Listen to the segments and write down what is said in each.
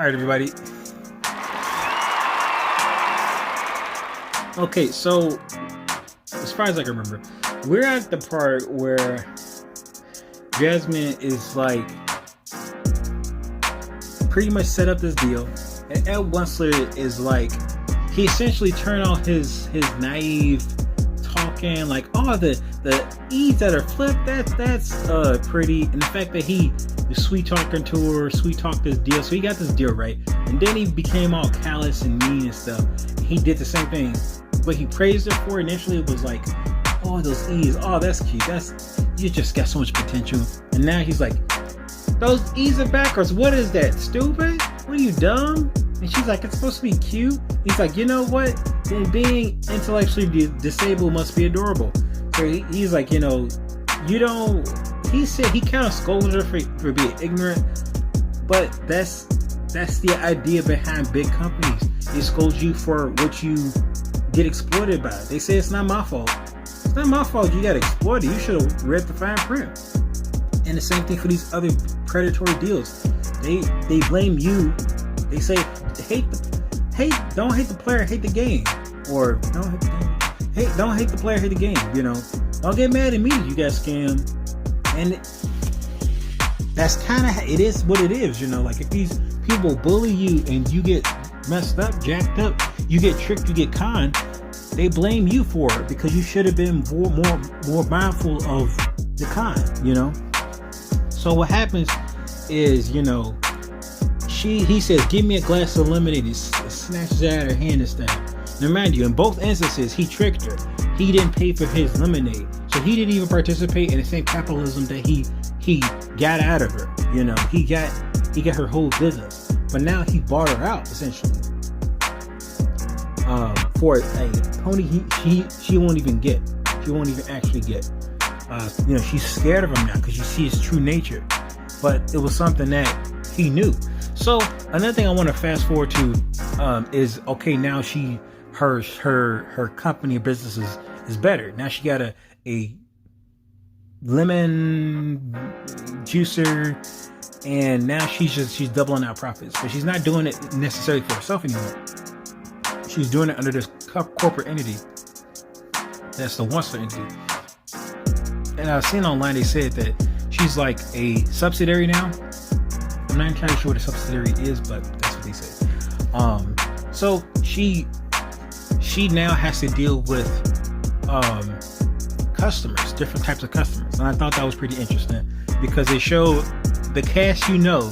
All right, everybody. Okay, so as far as I can remember, we're at the part where Jazmine is like pretty much set up this deal, and Ed Wensler is like, he essentially turned on his naive talking, like, oh, the E's that are flipped, that's pretty, and the fact that he sweet talking to her, sweet talked this deal, so he got this deal right, and then he became all callous and mean and stuff. He did the same thing, but he praised her for it. Initially it was like, oh, those E's, oh, that's cute, you just got so much potential, and now he's like, those E's are backwards, what is that, stupid? What are you, dumb? And she's like, it's supposed to be cute. He's like, you know what? Then being intellectually disabled must be adorable. So he's like, you know, you don't. He said he kind of scolded her for being ignorant, but that's the idea behind big companies. They scold you for what you get exploited by. They say it's not my fault. It's not my fault you got exploited. You should have read the fine print. And the same thing for these other predatory deals. They blame you. They say don't hate the player, hate the game, or don't hate the game. Don't hate the player, hate the game. You know, don't get mad at me. You got scammed, and that's kind of, it is what it is. You know, like if these people bully you and you get messed up, jacked up, you get tricked, you get conned, they blame you for it because you should have been more mindful of the con. You know, so what happens is, you know, he says, give me a glass of lemonade, and snatches it out of her hand and stuff. Now mind you, in both instances, he tricked her. He didn't pay for his lemonade, so he didn't even participate in the same capitalism that he got out of her. You know, he got her whole business, but now he bought her out essentially for a pony she won't even get. She won't even actually get. You know, she's scared of him now because she sees his true nature. But it was something that he knew. So another thing I want to fast forward to is, okay, now her company business is better. Now she got a lemon juicer, and now she's doubling out profits. So she's not doing it necessarily for herself anymore. She's doing it under this corporate entity. That's the Wensler entity. And I've seen online they said that she's like a subsidiary now. I'm not entirely sure what a subsidiary is, but that's what they say. So she now has to deal with customers, different types of customers, and I thought that was pretty interesting because they showed the cast, you know,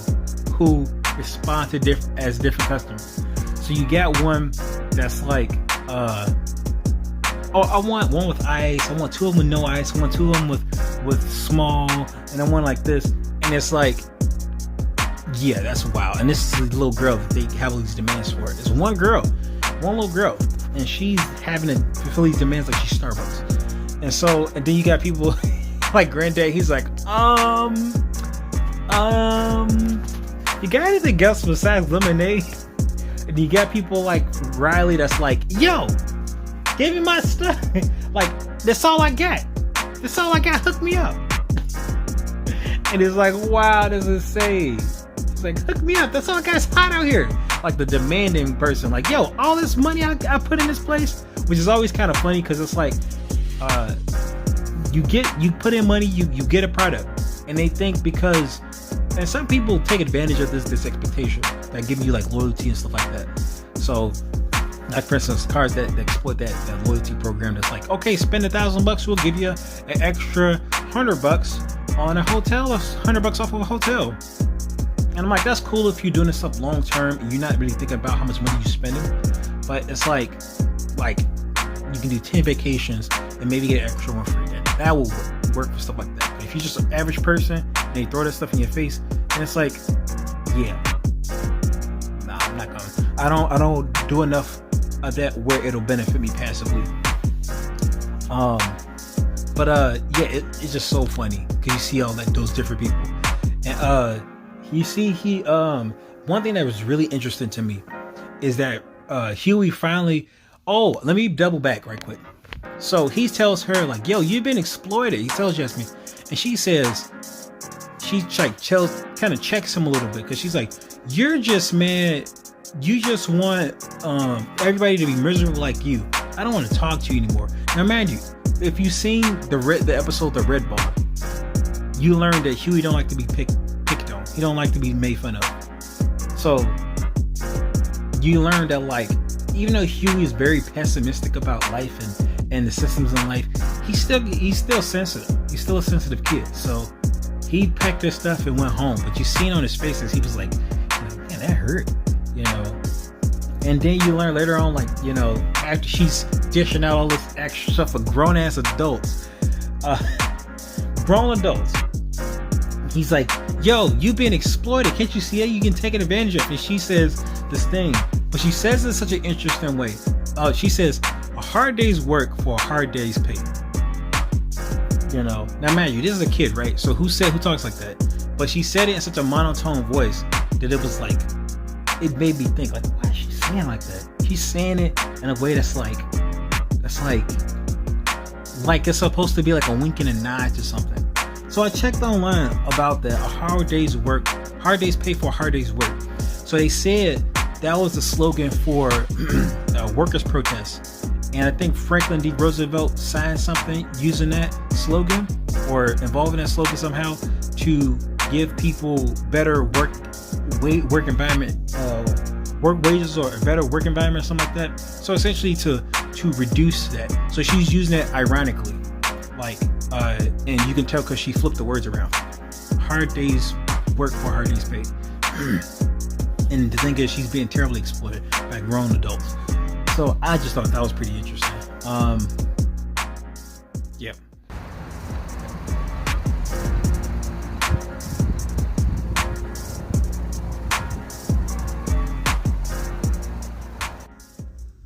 who respond to different customers. So you got one that's like, oh, I want one with ice. I want two of them with no ice. I want two of them with small, and I want like this, and it's like, yeah, that's wild. And this is a little girl that they have all these demands for. It's one little girl, and she's having to fulfill these demands like she's Starbucks. And then you got people like Granddad. He's like, you got anything else besides lemonade? And you got people like Riley that's like, yo, give me my stuff. Like, that's all I got. That's all I got. Hook me up. And it's like, wow, that's insane. It's like, hook me up. That's all I got. It's hot out here. Like the demanding person, like, yo, all this money I put in this place, which is always kind of funny because it's like, you put in money, you get a product, and they think because, and some people take advantage of this expectation that give you like loyalty and stuff like that. So, like for instance, cars that exploit that loyalty program that's like, okay, spend $1,000, we'll give you an extra $100 on a hotel, $100 off of a hotel. And I'm like, that's cool if you're doing this stuff long term and you're not really thinking about how much money you're spending. But it's like you can do 10 vacations and maybe get an extra one free. And that will work for stuff like that. But if you're just an average person and they throw that stuff in your face, and it's like, yeah, nah, I'm not gonna. I don't do enough of that where it'll benefit me passively. Yeah, it's just so funny because you see all those different people, and you see one thing that was really interesting to me is that Huey finally. Oh, let me double back right quick. So he tells her like, "Yo, you've been exploited." He tells Jazmine, and she she like kind of checks him a little bit, because she's like, you're just mad. You just want everybody to be miserable like you. I don't want to talk to you anymore. Now, mind you, if you've seen the episode The Red Ball, you learned that Huey don't like to be picked on. He don't like to be made fun of. So you learned that, like, even though Huey is very pessimistic about life and the systems in life, he's still sensitive. He's still a sensitive kid. So he packed his stuff and went home. But you seen on his faces, he was like, man, that hurt, you know. And then you learn later on, like, you know, after she's dishing out all this extra stuff for grown ass adults, he's like, yo, you've been exploited. Can't you see it? You can take advantage of it. And she says this thing, but she says it in such an interesting way. She says, a hard day's work for a hard day's pay. You know, now mind you, this is a kid, right? So who talks like that? But she said it in such a monotone voice that it was like, it made me think, like, why is she saying like that? She's saying it in a way that's like it's supposed to be like a wink and a nod to something. So I checked online about that. A hard day's pay for a hard day's work. So they said that was the slogan for workers' protests. And I think Franklin D. Roosevelt signed something using that slogan, or involving that slogan somehow, to give people better work environment, work wages, or a better work environment, something like that. So essentially to reduce that. So she's using it ironically, like, and you can tell because she flipped the words around. Hard days work for hard days pay. And the thing is, she's being terribly exploited by grown adults. So I just thought that was pretty interesting. Yeah.